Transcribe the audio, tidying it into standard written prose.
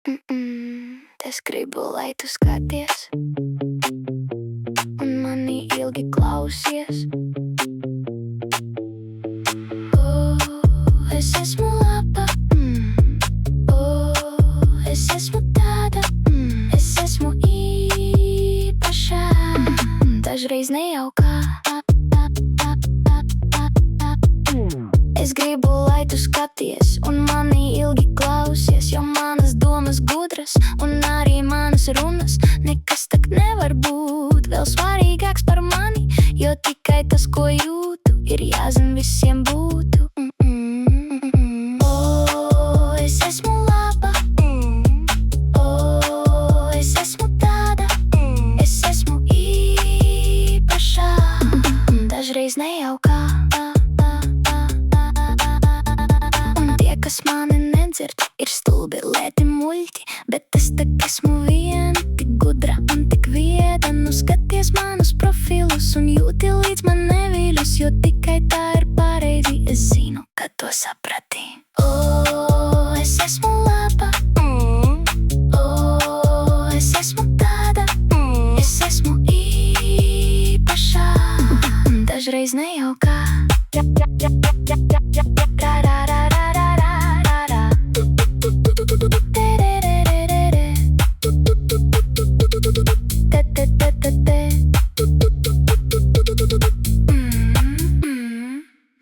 Es gribu, lai tu skaties un mani ilgi klausies. Es esmu laba, es esmu tāda, es esmu īpašā, dažreiz nejaukā. Es gribu, lai tu skaties un mani ilgi klausies, jo manas domas gudras un arī manas runas nekas tak nevar būt vēl svarīgāks par mani, jo tikai tas, ko jūtu, ir jāzina visiem būtu. Es esmu laba, es esmu tāda, es esmu īpašā, dažreiz nejaukā. Kas mani nedzird, ir stulbi lēti muļķi, bet es tak esmu viena, tik gudra un tik vieda. Nu skaties manus profilus un jūti līdz man neviļus, jo tikai tā ir